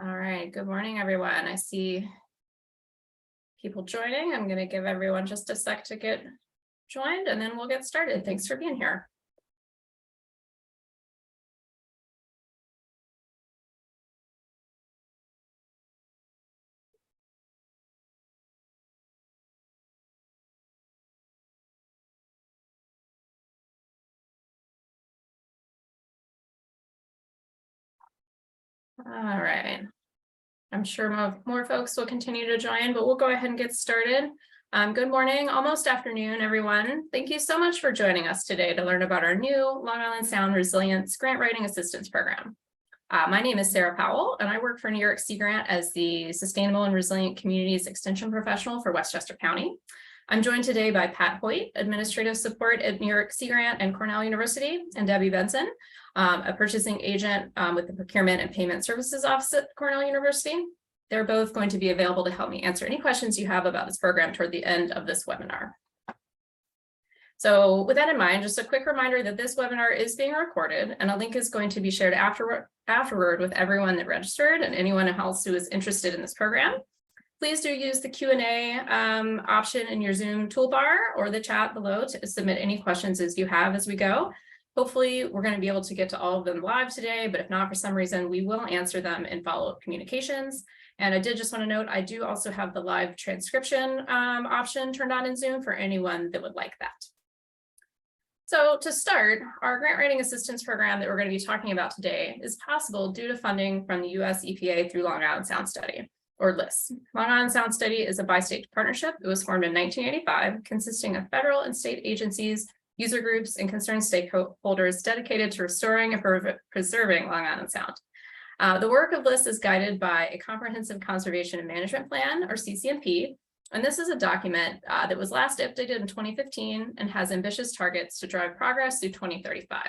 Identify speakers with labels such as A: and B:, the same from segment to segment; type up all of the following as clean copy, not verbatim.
A: All right, good morning, everyone. I see people joining. I'm going to give everyone just a sec to get joined and then we'll get started. Thanks for being here. All right. I'm sure more folks will continue to join, but we'll go ahead and get started. Good morning, almost afternoon, everyone. Thank you so much for joining us today to learn about our new Long Island Sound Resilience Grant Writing Assistance Program. My name is Sarah Powell, and I work for New York Sea Grant as the Sustainable and Resilient Communities Extension Professional for Westchester County. I'm joined today by Pat Hoyt, Administrative Support at New York Sea Grant and Cornell University, and Debbie Benson, a purchasing agent with the Procurement and Payment Services Office at Cornell University. They're both going to be available to help me answer any questions you have about this program toward the end of this webinar. So with that in mind, just a quick reminder that this webinar is being recorded and a link is going to be shared afterward with everyone that registered and anyone else who is interested in this program. Please do use the Q&A option in your Zoom toolbar or the chat below to submit any questions as you have as we go. Hopefully, we're going to be able to get to all of them live today, but if not, for some reason, we will answer them in follow-up communications. And I did just want to note, I do also have the live transcription option turned on in Zoom for anyone that would like that. So to start, our grant writing assistance program that we're going to be talking about today is possible due to funding from the US EPA through Long Island Sound Study, or LISS. Long Island Sound Study is a bi-state partnership. It was formed in 1985, consisting of federal and state agencies, user groups, and concerned stakeholders dedicated to restoring and preserving Long Island Sound. The work of LISS is guided by a Comprehensive Conservation and Management Plan, or CCMP, and this is a document that was last updated in 2015 and has ambitious targets to drive progress through 2035.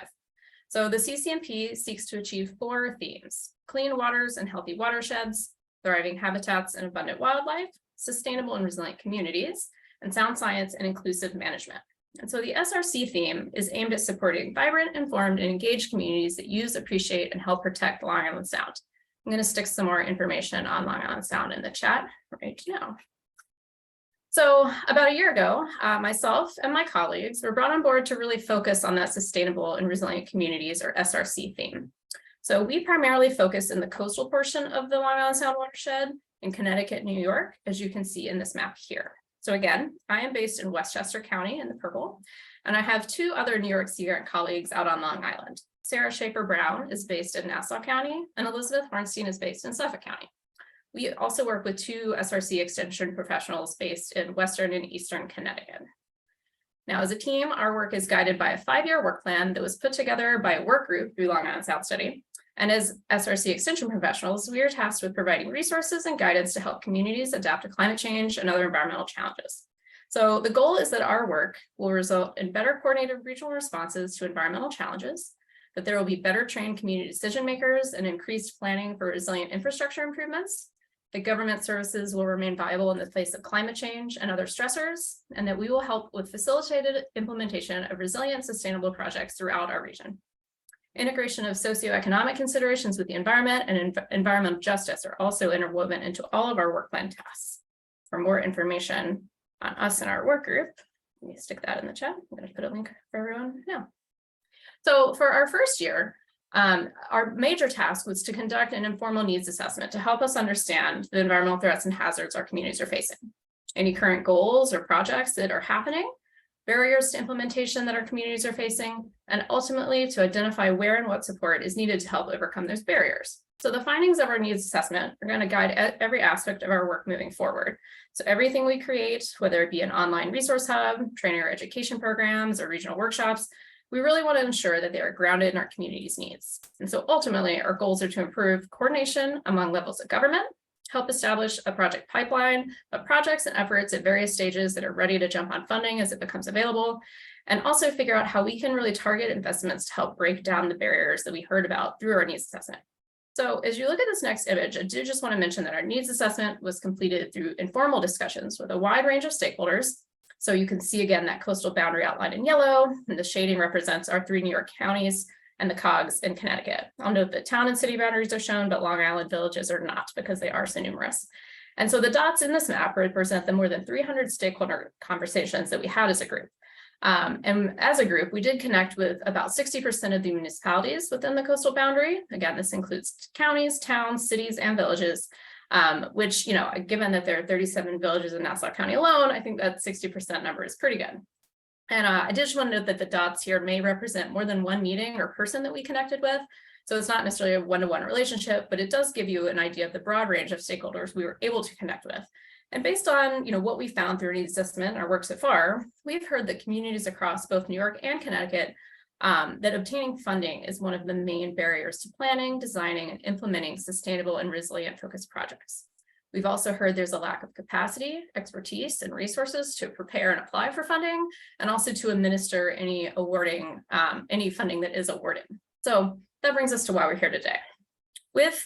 A: So the CCMP seeks to achieve 4 themes: clean waters and healthy watersheds, thriving habitats and abundant wildlife, sustainable and resilient communities, and sound science and inclusive management. And so the SRC theme is aimed at supporting vibrant, informed, and engaged communities that use, appreciate, and help protect Long Island Sound. I'm going to stick some more information on Long Island Sound in the chat right now. So about a year ago, myself and my colleagues were brought on board to really focus on that sustainable and resilient communities, or SRC theme. So we primarily focus in the coastal portion of the Long Island Sound watershed in Connecticut, New York, as you can see in this map here. So again, I am based in Westchester County in the purple, and I have 2 other New York Sea Grant colleagues out on Long Island. Sarah Schaefer-Brown is based in Nassau County, and Elizabeth Hornstein is based in Suffolk County. We also work with 2 SRC extension professionals based in Western and Eastern Connecticut. Now, as a team, our work is guided by a 5-year work plan that was put together by a work group through Long Island Sound Study. And as SRC extension professionals, we are tasked with providing resources and guidance to help communities adapt to climate change and other environmental challenges. So the goal is that our work will result in better coordinated regional responses to environmental challenges, that there will be better trained community decision makers and increased planning for resilient infrastructure improvements, that government services will remain viable in the face of climate change and other stressors, and that we will help with facilitated implementation of resilient, sustainable projects throughout our region. Integration of socioeconomic considerations with the environment and environmental justice are also interwoven into all of our work plan tasks. For more information on us and our work group, let me stick that in the chat. I'm going to put a link for everyone now. So for our first year, our major task was to conduct an informal needs assessment to help us understand the environmental threats and hazards our communities are facing, any current goals or projects that are happening, barriers to implementation that our communities are facing, and ultimately to identify where and what support is needed to help overcome those barriers. So the findings of our needs assessment are going to guide every aspect of our work moving forward. So everything we create, whether it be an online resource hub, training or education programs, or regional workshops, we really want to ensure that they are grounded in our community's needs. And so ultimately, our goals are to improve coordination among levels of government, help establish a project pipeline of projects and efforts at various stages that are ready to jump on funding as it becomes available, and also figure out how we can really target investments to help break down the barriers that we heard about through our needs assessment. So as you look at this next image, I do just want to mention that our needs assessment was completed through informal discussions with a wide range of stakeholders. So you can see again that coastal boundary outlined in yellow, and the shading represents our 3 New York counties, and the COGs in Connecticut. I'll note that town and city boundaries are shown, but Long Island villages are not because they are so numerous. And so the dots in this map represent the more than 300 stakeholder conversations that we had as a group. And as a group, we did connect with about 60% of the municipalities within the coastal boundary. Again, this includes counties, towns, cities, and villages, which, given that there are 37 villages in Nassau County alone, I think that 60% number is pretty good. And I just want to note that the dots here may represent more than one meeting or person that we connected with. So it's not necessarily a one-to-one relationship, but it does give you an idea of the broad range of stakeholders we were able to connect with. And based on what we found through needs assessment, our work so far, we've heard that communities across both New York and Connecticut that obtaining funding is one of the main barriers to planning, designing, and implementing sustainable and resilient focused projects. We've also heard there's a lack of capacity, expertise, and resources to prepare and apply for funding, and also to administer any funding that is awarded. So that brings us to why we're here today. With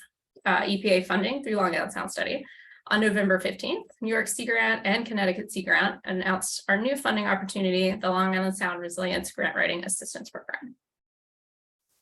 A: EPA funding through Long Island Sound Study, on November 15th, New York Sea Grant and Connecticut Sea Grant announced our new funding opportunity, the Long Island Sound Resilience Grant Writing Assistance Program.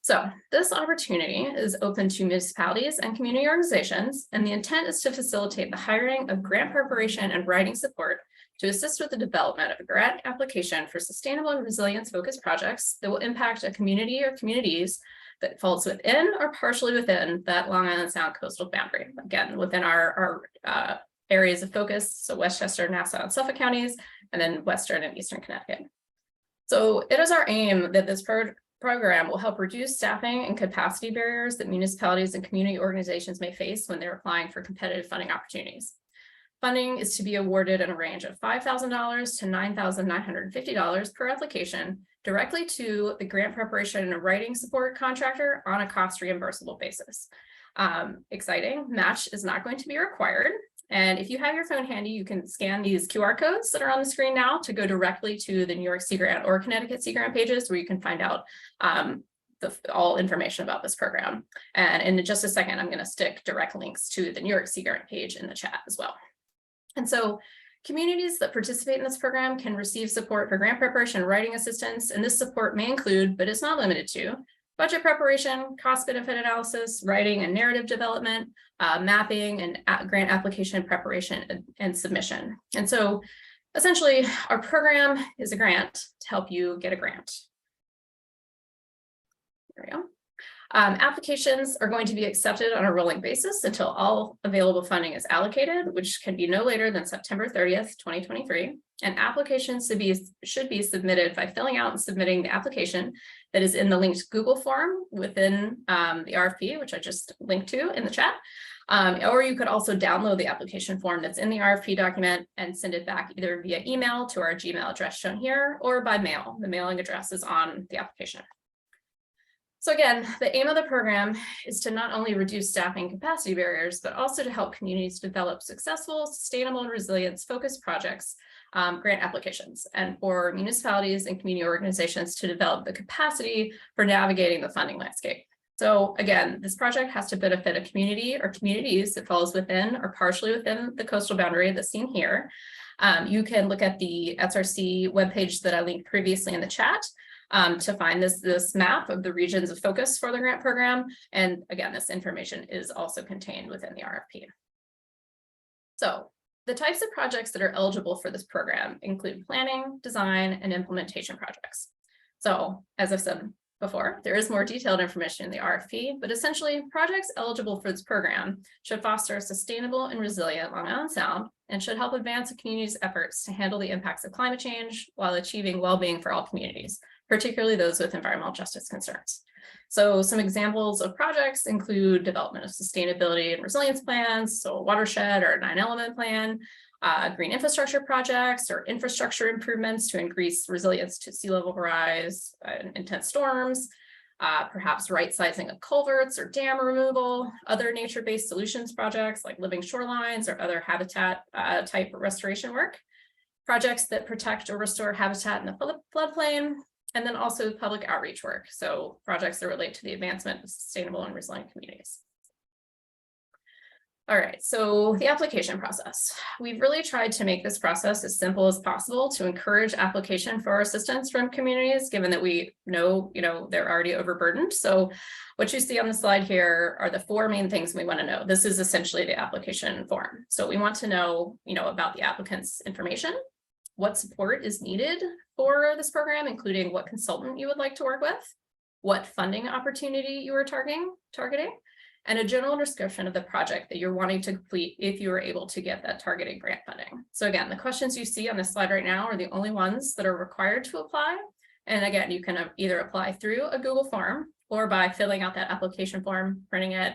A: So this opportunity is open to municipalities and community organizations, and the intent is to facilitate the hiring of grant preparation and writing support to assist with the development of a grant application for sustainable and resilience-focused projects that will impact a community or communities that falls within or partially within that Long Island Sound coastal boundary. Again, within our areas of focus, so Westchester, Nassau, and Suffolk counties, and then Western and Eastern Connecticut. So it is our aim that this program will help reduce staffing and capacity barriers that municipalities and community organizations may face when they're applying for competitive funding opportunities. Funding is to be awarded in a range of $5,000 to $9,950 per application directly to the grant preparation and writing support contractor on a cost reimbursable basis. Exciting, match is not going to be required. And if you have your phone handy, you can scan these QR codes that are on the screen now to go directly to the New York Sea Grant or Connecticut Sea Grant pages where you can find out all information about this program. And in just a second, I'm going to stick direct links to the New York Sea Grant page in the chat as well. And so communities that participate in this program can receive support for grant preparation and writing assistance, and this support may include, but is not limited to, budget preparation, cost-benefit analysis, writing and narrative development, mapping, and grant application preparation and submission. And so essentially, our program is a grant to help you get a grant. There we go. Applications are going to be accepted on a rolling basis until all available funding is allocated, which can be no later than September 30th, 2023. And applications should be submitted by filling out and submitting the application that is in the linked Google form within the RFP, which I just linked to in the chat. Or you could also download the application form that's in the RFP document and send it back either via email to our Gmail address shown here or by mail. The mailing address is on the application. So again, the aim of the program is to not only reduce staffing capacity barriers, but also to help communities develop successful, sustainable, and resilience-focused projects, grant applications, and for municipalities and community organizations to develop the capacity for navigating the funding landscape. So again, this project has to benefit a community or communities that falls within or partially within the coastal boundary that's seen here. You can look at the SRC webpage that I linked previously in the chat to find this map of the regions of focus for the grant program. And again, this information is also contained within the RFP. So the types of projects that are eligible for this program include planning, design, and implementation projects. So as I've said before, there is more detailed information in the RFP, but essentially projects eligible for this program should foster a sustainable and resilient Long Island Sound and should help advance the community's efforts to handle the impacts of climate change while achieving well-being for all communities, particularly those with environmental justice concerns. So some examples of projects include development of sustainability and resilience plans, so a watershed or a 9-element plan, green infrastructure projects or infrastructure improvements to increase resilience to sea level rise and intense storms, perhaps right-sizing of culverts or dam removal, other nature-based solutions projects like living shorelines or other habitat type restoration work, projects that protect or restore habitat in the floodplain, and then also public outreach work, so projects that relate to the advancement of sustainable and resilient communities. All right, so the application process. We've really tried to make this process as simple as possible to encourage application for assistance from communities, given that we know, they're already overburdened. So what you see on the slide here are the four main things we want to know. This is essentially the application form. So we want to know, about the applicant's information, what support is needed for this program, including what consultant you would like to work with, what funding opportunity you are targeting, and a general description of the project that you're wanting to complete if you are able to get that targeted grant funding. So again, the questions you see on this slide right now are the only ones that are required to apply. And again, you can either apply through a Google form or by filling out that application form, printing it,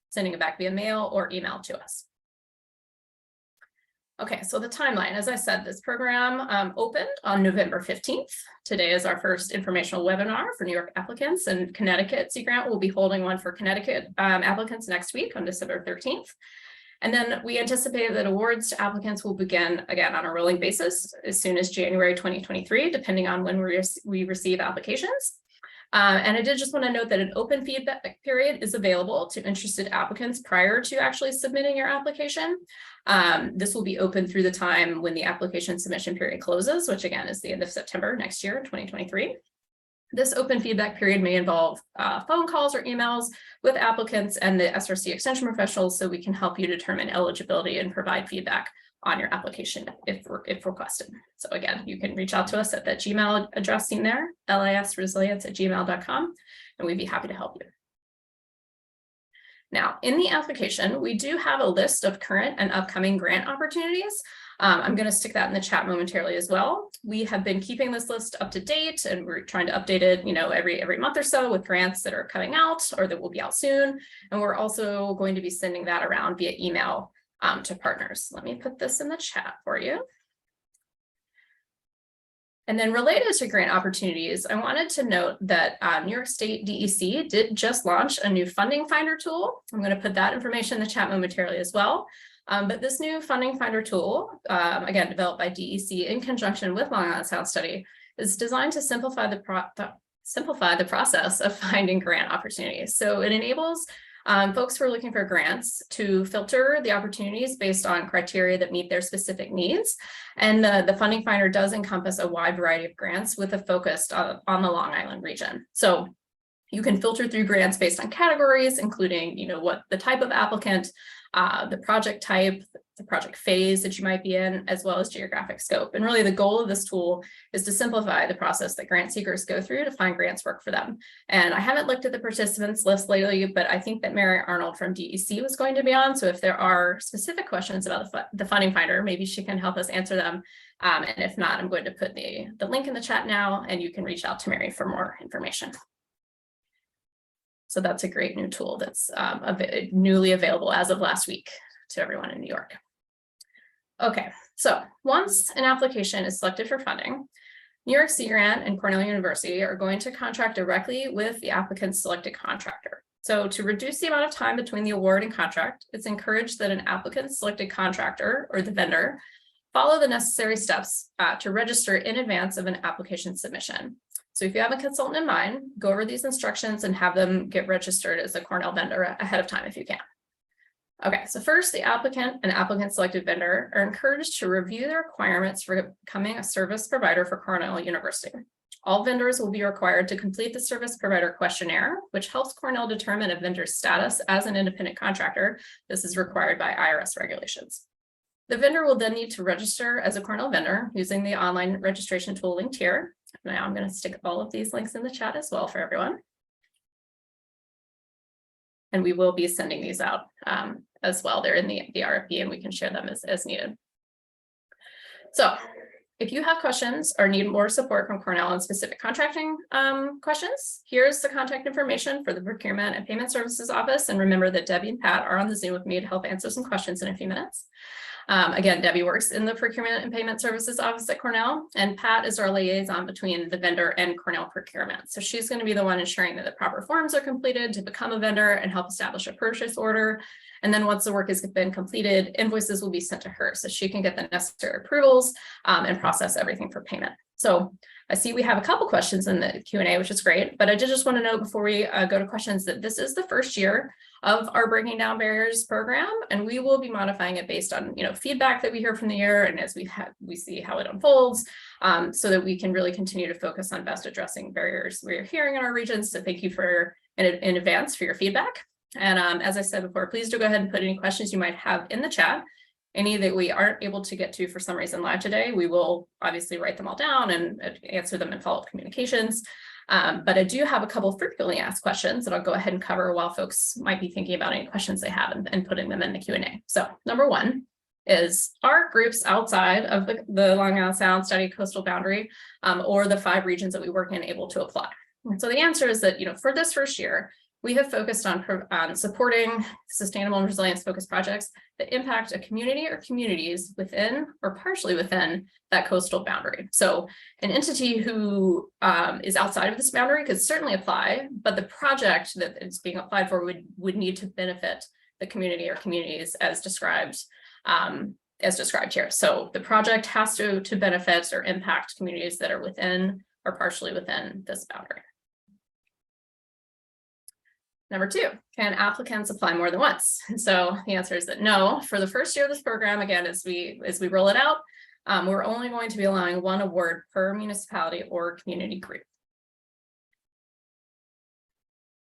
A: sending it back via mail or email to us. Okay, so the timeline, as I said, this program opened on November 15th. Today is our first informational webinar for New York applicants, and Connecticut Sea Grant will be holding one for Connecticut applicants next week on December 13th. And then we anticipate that awards to applicants will begin again on a rolling basis as soon as January 2023, depending on when we receive applications. And I did just want to note that an open feedback period is available to interested applicants prior to actually submitting your application. This will be open through the time when the application submission period closes, which again is the end of September next year, 2023. This open feedback period may involve phone calls or emails with applicants and the SRC extension professionals, so we can help you determine eligibility and provide feedback on your application if requested. So again, you can reach out to us at that Gmail address seen there, lisresilience@gmail.com, and we'd be happy to help you. Now, in the application, we do have a list of current and upcoming grant opportunities. I'm going to stick that in the chat momentarily as well. We have been keeping this list up to date, and we're trying to update it, every month or so with grants that are coming out or that will be out soon. And we're also going to be sending that around via email to partners. Let me put this in the chat for you. And then related to grant opportunities, I wanted to note that New York State DEC did just launch a new funding finder tool. I'm going to put that information in the chat momentarily as well. But this new funding finder tool, again, developed by DEC in conjunction with Long Island Sound Study, is designed to simplify the process of finding grant opportunities. So it enables folks who are looking for grants to filter the opportunities based on criteria that meet their specific needs. And the funding finder does encompass a wide variety of grants with a focus on the Long Island region. So you can filter through grants based on categories, including, what the type of applicant, the project type, the project phase that you might be in, as well as geographic scope. And really the goal of this tool is to simplify the process that grant seekers go through to find grants work for them. And I haven't looked at the participants list lately, but I think that Mary Arnold from DEC was going to be on. So if there are specific questions about the funding finder, maybe she can help us answer them. And if not, I'm going to put the link in the chat now, and you can reach out to Mary for more information. So that's a great new tool that's newly available as of last week to everyone in New York. Okay, so once an application is selected for funding, New York Sea Grant and Cornell University are going to contract directly with the applicant's selected contractor. So to reduce the amount of time between the award and contract, it's encouraged that an applicant's selected contractor or the vendor follow the necessary steps to register in advance of an application submission. So if you have a consultant in mind, go over these instructions and have them get registered as a Cornell vendor ahead of time if you can. Okay, so first, the applicant and applicant selected vendor are encouraged to review the requirements for becoming a service provider for Cornell University. All vendors will be required to complete the service provider questionnaire, which helps Cornell determine a vendor's status as an independent contractor. This is required by IRS regulations. The vendor will then need to register as a Cornell vendor using the online registration tool linked here. Now I'm going to stick all of these links in the chat as well for everyone. And we will be sending these out as well. They're in the RFP, and we can share them as needed. So if you have questions or need more support from Cornell on specific contracting questions, here's the contact information for the Procurement and Payment Services Office. And remember that Debbie and Pat are on the Zoom with me to help answer some questions in a few minutes. Again, Debbie works in the Procurement and Payment Services Office at Cornell, and Pat is our liaison between the vendor and Cornell procurement. So she's going to be the one ensuring that the proper forms are completed to become a vendor and help establish a purchase order. And then once the work has been completed, invoices will be sent to her so she can get the necessary approvals and process everything for payment. So I see we have a couple questions in the Q&A, which is great, but I did just want to know before we go to questions that this is the first year of our Breaking Down Barriers program, and we will be modifying it based on feedback that we hear from the year and as we see how it unfolds, so that we can really continue to focus on best addressing barriers we're hearing in our regions. So thank you for in advance for your feedback. And as I said before, please do go ahead and put any questions you might have in the chat. Any that we aren't able to get to for some reason live today, we will obviously write them all down and answer them in follow-up communications. But I do have a couple frequently asked questions that I'll go ahead and cover while folks might be thinking about any questions they have and putting them in the Q&A. So number one is, are groups outside of the Long Island Sound study coastal boundary or the 5 regions that we work in able to apply? And so the answer is that, for this first year, we have focused on supporting sustainable and resilience-focused projects that impact a community or communities within or partially within that coastal boundary. So an entity who is outside of this boundary could certainly apply, but the project that it's being applied for would need to benefit the community or communities as described here. So the project has to benefit or impact communities that are within or partially within this boundary. Number 2, can applicants apply more than once? So the answer is that no. For the first year of this program, again, as we roll it out, we're only going to be allowing 1 award per municipality or community group.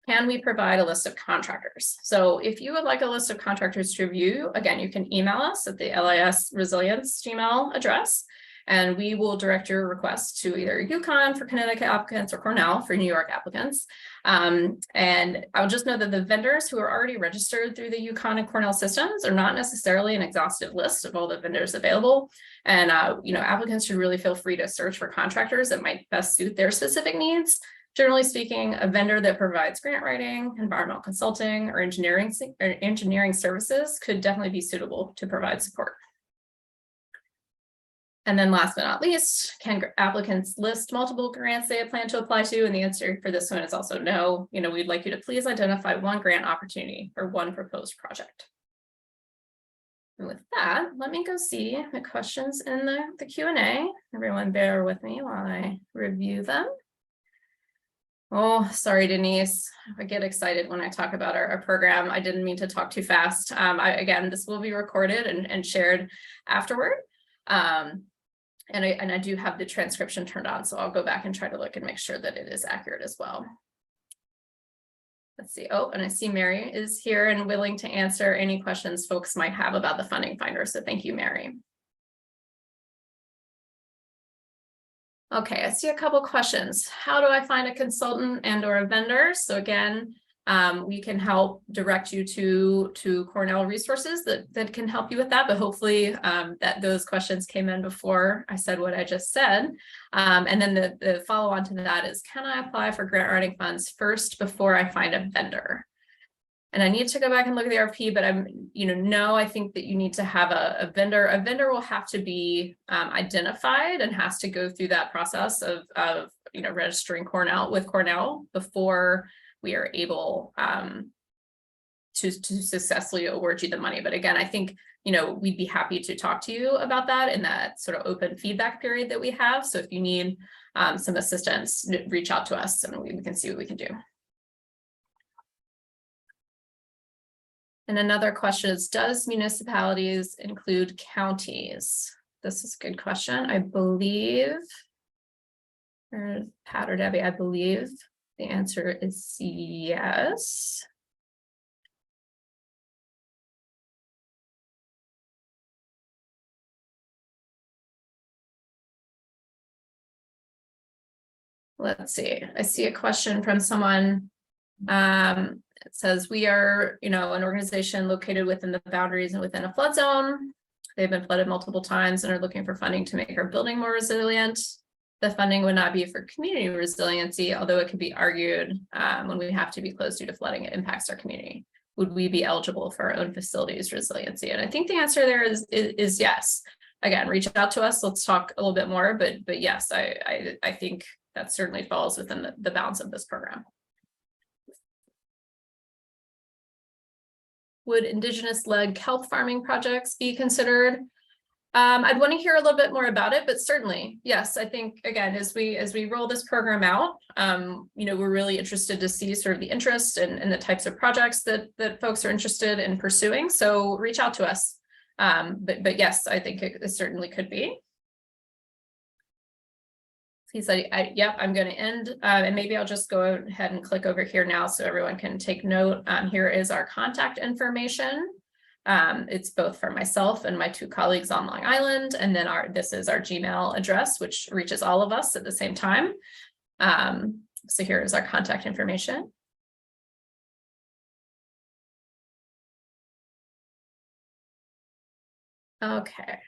A: Can we provide a list of contractors? So if you would like a list of contractors to review, again, you can email us at the LIS Resilience Gmail address, and we will direct your request to either UConn for Connecticut applicants or Cornell for New York applicants. And I'll just note that the vendors who are already registered through the UConn and Cornell systems are not necessarily an exhaustive list of all the vendors available. And applicants should really feel free to search for contractors that might best suit their specific needs. Generally speaking, a vendor that provides grant writing, environmental consulting, or engineering services could definitely be suitable to provide support. And then last but not least, can applicants list multiple grants they plan to apply to? And the answer for this one is also no. We'd like you to please identify 1 grant opportunity or 1 proposed project. And with that, let me go see the questions in the Q&A. Everyone bear with me while I review them. Oh, sorry, Denise. I get excited when I talk about our program. I didn't mean to talk too fast. Again, this will be recorded and shared afterward. And I do have the transcription turned on, so I'll go back and try to look and make sure that it is accurate as well. Let's see. Oh, and I see Mary is here and willing to answer any questions folks might have about the funding finder. So thank you, Mary. Okay, I see a couple questions. How do I find a consultant and or a vendor? So again, we can help direct you to Cornell resources that can help you with that, but hopefully that those questions came in before I said what I just said. And then the follow on to that is, can I apply for grant writing funds first before I find a vendor? And I need to go back and look at the RFP, but no, I think that you need to have a vendor. A vendor will have to be identified and has to go through that process of registering with Cornell before we are able to successfully award you the money. But again, I think, we'd be happy to talk to you about that in that sort of open feedback period that we have. So if you need some assistance, reach out to us and we can see what we can do. And another question is, does municipalities include counties? This is a good question. I believe, or Pat or Debbie, I believe the answer is yes. Let's see. I see a question from someone. It says, we are, an organization located within the boundaries and within a flood zone. They've been flooded multiple times and are looking for funding to make our building more resilient. The funding would not be for community resiliency, although it could be argued when we have to be closed due to flooding, it impacts our community. Would we be eligible for our own facilities resiliency? And I think the answer there is yes. Again, reach out to us. Let's talk a little bit more, but yes, I think that certainly falls within the bounds of this program. Would Indigenous-led kelp farming projects be considered? I'd want to hear a little bit more about it, but certainly, yes, I think, again, as we roll this program out, we're really interested to see sort of the interest and the types of projects that folks are interested in pursuing. So reach out to us. But yes, I think it certainly could be. He said, yep, I'm going to end, and maybe I'll just go ahead and click over here now so everyone can take note. Here is our contact information. It's both for myself and my 2 colleagues on Long Island, and then this is our Gmail address, which reaches all of us at the same time. So here is our contact information. Okay.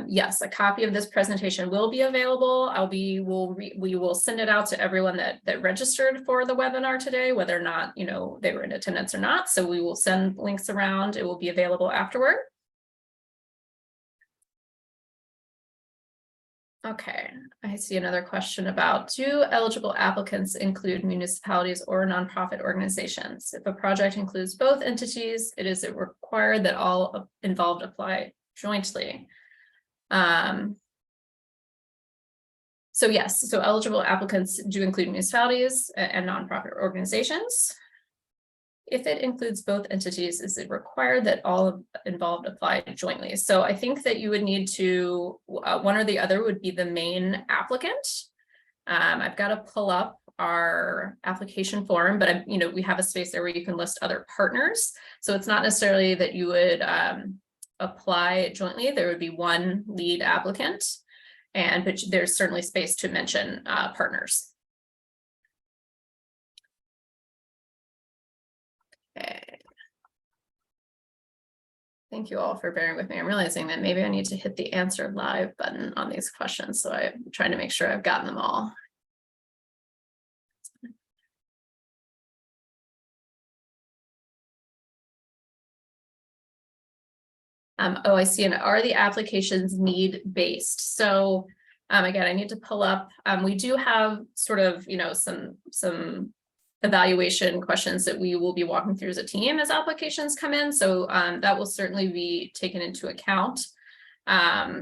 A: Yes, a copy of this presentation will be available. we will send it out to everyone that registered for the webinar today, whether or not, they were in attendance or not. So we will send links around. It will be available afterward. Okay, I see another question about, do eligible applicants include municipalities or nonprofit organizations? If a project includes both entities, it is required that all involved apply jointly. So yes, so eligible applicants do include municipalities and nonprofit organizations. If it includes both entities, is it required that all involved apply jointly? So I think that you would need to, one or the other would be the main applicant. I've got to pull up our application form, but we have a space there where you can list other partners. So it's not necessarily that you would apply jointly. There would be one lead applicant, but there's certainly space to mention partners. Okay. Thank you all for bearing with me. I'm realizing that maybe I need to hit the answer live button on these questions. So I'm trying to make sure I've gotten them all. Oh, I see. And are the applications need-based? So again, I need to pull up. We do have sort of, some evaluation questions that we will be walking through as a team as applications come in. So that will certainly be taken into account. Off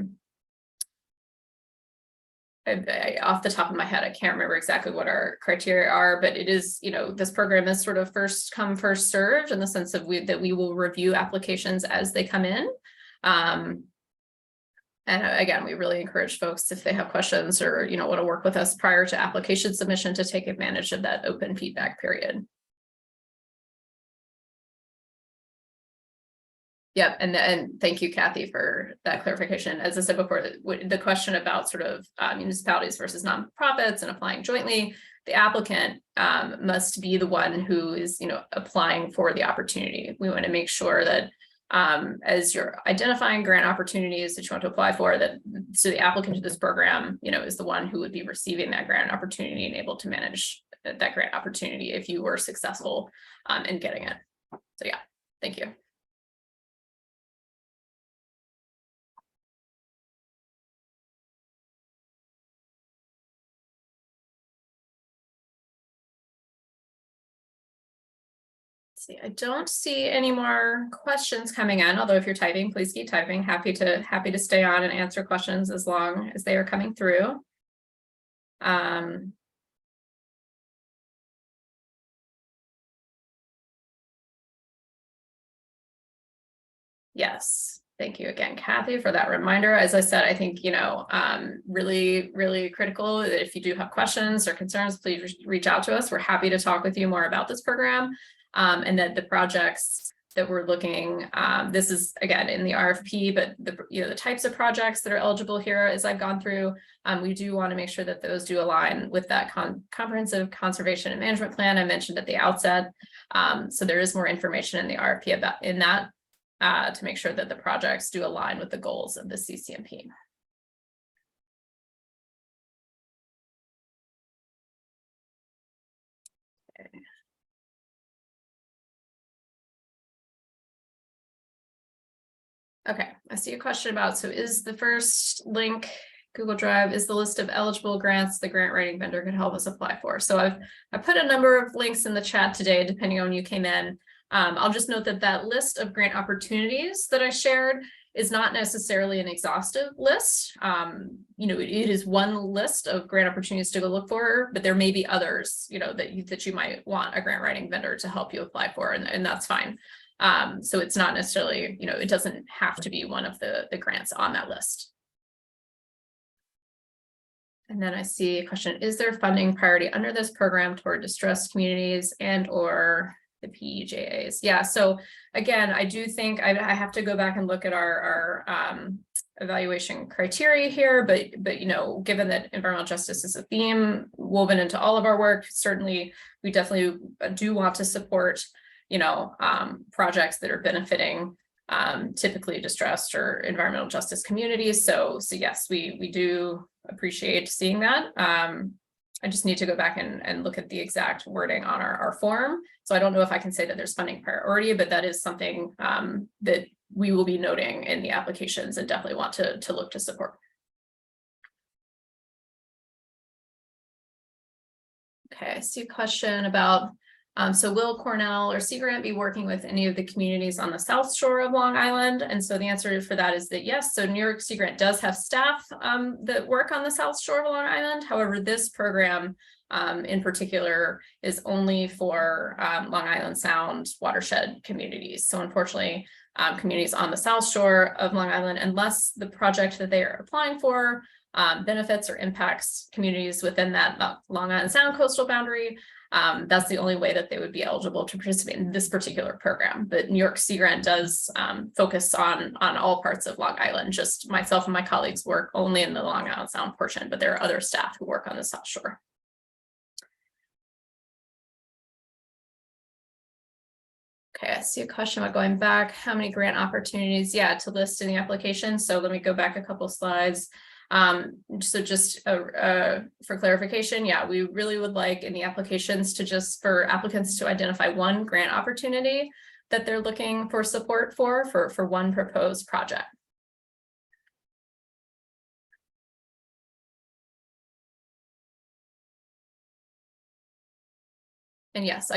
A: the top of my head, I can't remember exactly what our criteria are, but it is, this program is sort of first come, first served in the sense of that we will review applications as they come in. And again, we really encourage folks, if they have questions or, want to work with us prior to application submission, to take advantage of that open feedback period. Yep, and thank you, Kathy, for that clarification. As I said before, the question about sort of municipalities versus nonprofits and applying jointly, the applicant must be the one who is, applying for the opportunity. We want to make sure that as you're identifying grant opportunities that you want to apply for, so the applicant to this program, is the one who would be receiving that grant opportunity and able to manage that grant opportunity if you were successful in getting it. So yeah, thank you. See, I don't see any more questions coming in, although if you're typing, please keep typing. Happy to stay on and answer questions as long as they are coming through. Yes, thank you again, Kathy, for that reminder. As I said, I think, really, really critical that if you do have questions or concerns, please reach out to us. We're happy to talk with you more about this program. And that the projects that we're looking, this is again in the RFP, but the types of projects that are eligible here, as I've gone through, we do want to make sure that those do align with that comprehensive conservation and management plan I mentioned at the outset. So there is more information in the RFP about that to make sure that the projects do align with the goals of the CCMP. Okay. Okay, I see a question about, so is the first link, Google Drive, is the list of eligible grants the grant writing vendor could help us apply for? So I put a number of links in the chat today, depending on when you came in. I'll just note that list of grant opportunities that I shared is not necessarily an exhaustive list. You know, it is one list of grant opportunities to go look for, but there may be others, you know, that you might want a grant writing vendor to help you apply for, and that's fine. So it's not necessarily, you know, it doesn't have to be one of the grants on that list. And then I see a question, is there funding priority under this program toward distressed communities and or the PEJAs? Yeah, so again, I do think I have to go back and look at our evaluation criteria here, but you know, given that environmental justice is a theme woven into all of our work, certainly we definitely do want to support, you know, projects that are benefiting typically distressed or environmental justice communities. So yes, we do appreciate seeing that. I just need to go back and look at the exact wording on our form. So I don't know if I can say that there's funding priority, but that is something that we will be noting in the applications and definitely want to look to support. Okay, I see a question about, so will Cornell or Sea Grant be working with any of the communities on the South Shore of Long Island? And so the answer for that is that yes. So New York Sea Grant does have staff that work on the South Shore of Long Island. However, this program in particular is only for Long Island Sound watershed communities. So unfortunately, communities on the South Shore of Long Island, unless the project that they are applying for benefits or impacts communities within that Long Island Sound coastal boundary, that's the only way that they would be eligible to participate in this particular program. But New York Sea Grant does focus on all parts of Long Island. Just myself and my colleagues work only in the Long Island Sound portion, but there are other staff who work on the South Shore. Okay, I see a question about going back. How many grant opportunities? Yeah, to list in the application. So let me go back a couple slides. So just for clarification, yeah, we really would like in the applications to just for applicants to identify one grant opportunity that they're looking for support for one proposed project. And yes,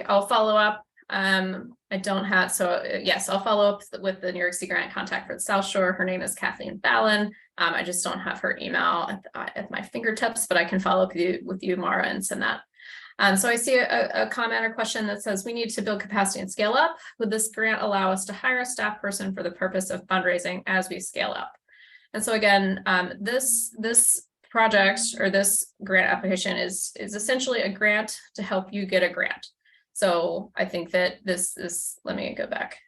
A: I'll follow up. I don't have, so yes, I'll follow up with the New York Sea Grant contact for the South Shore. Her name is Kathleen Fallon. I just don't have her email at my fingertips, but I can follow up with you, Mara, and send that. So I see a comment or question that says, we need to build capacity and scale up. Would this grant allow us to hire a staff person for the purpose of fundraising as we scale up? And so again, this project or this grant application is essentially a grant to help you get a grant. So I think that this let me go back.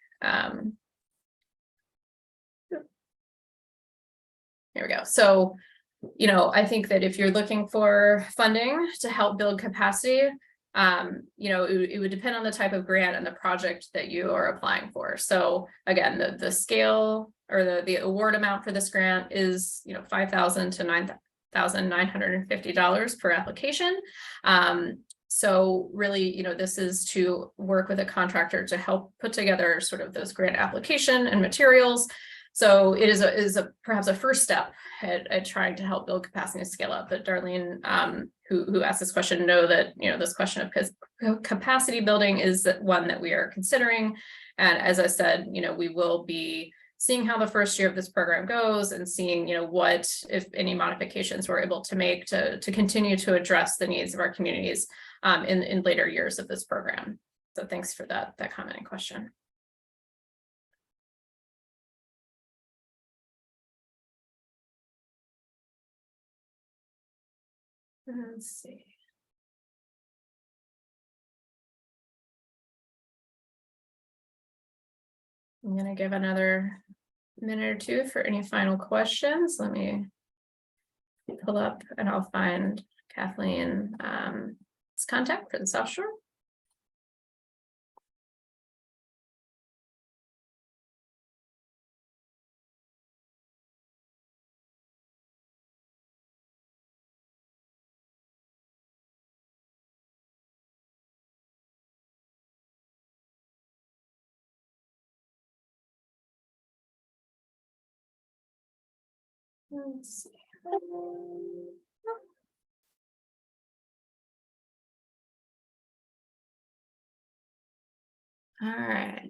A: Here we go. So, you know, I think that if you're looking for funding to help build capacity, you know, it would depend on the type of grant and the project that you are applying for. So again, the scale or the award amount for this grant is, you know, $5,000 to $9,950 per application. So really, you know, this is to work with a contractor to help put together sort of those grant application and materials. So it is perhaps a first step at trying to help build capacity and scale up. But Darlene, who asked this question, know that, you know, this question of capacity building is one that we are considering. And as I said, you know, we will be seeing how the first year of this program goes and seeing, you know, what, if any modifications we're able to make to continue to address the needs of our communities in later years of this program. So thanks for that comment and question. Let's see. I'm going to give another minute or two for any final questions. Let me pull up and I'll find Kathleen's contact for the South Shore. Let's see. All right.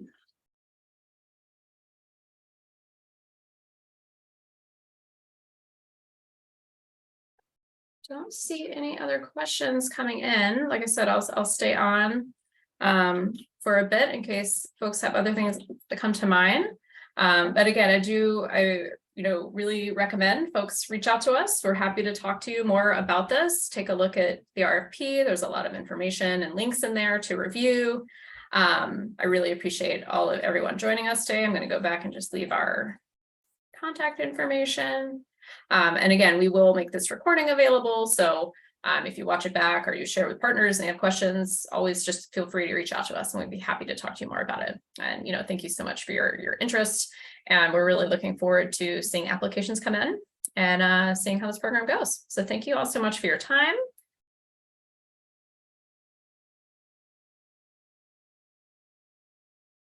A: Don't see any other questions coming in. Like I said, I'll stay on for a bit in case folks have other things that come to mind. But again, I really recommend folks reach out to us. We're happy to talk to you more about this. Take a look at the RFP. There's a lot of information and links in there to review. I really appreciate everyone joining us today. I'm going to go back and just leave our contact information. And again, we will make this recording available. So if you watch it back or you share with partners and you have questions, always just feel free to reach out to us and we'd be happy to talk to you more about it. And, thank you so much for your interest. And we're really looking forward to seeing applications come in and seeing how this program goes. So thank you all so much for your time.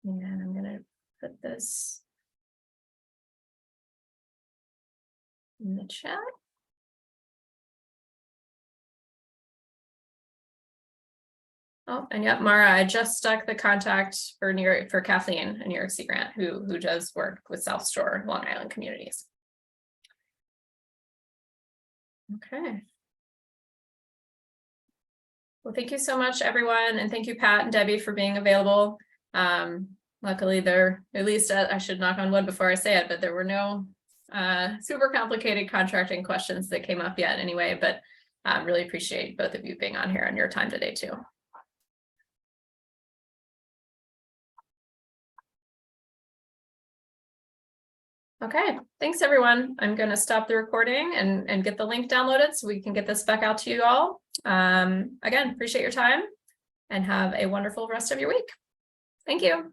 A: And I'm going to put this in the chat. Oh, and yep, Mara, I just stuck the contact for Kathleen in New York Sea Grant, who does work with South Shore, Long Island communities. Okay. Well, thank you so much, everyone, and thank you, Pat and Debbie, for being available. Luckily, at least I should knock on wood before I say it, but there were no super complicated contracting questions that came up yet anyway, but really appreciate both of you being on here and your time today too. Okay, thanks everyone. I'm going to stop the recording and get the link downloaded so we can get this back out to you all. Again, appreciate your time and have a wonderful rest of your week. Thank you.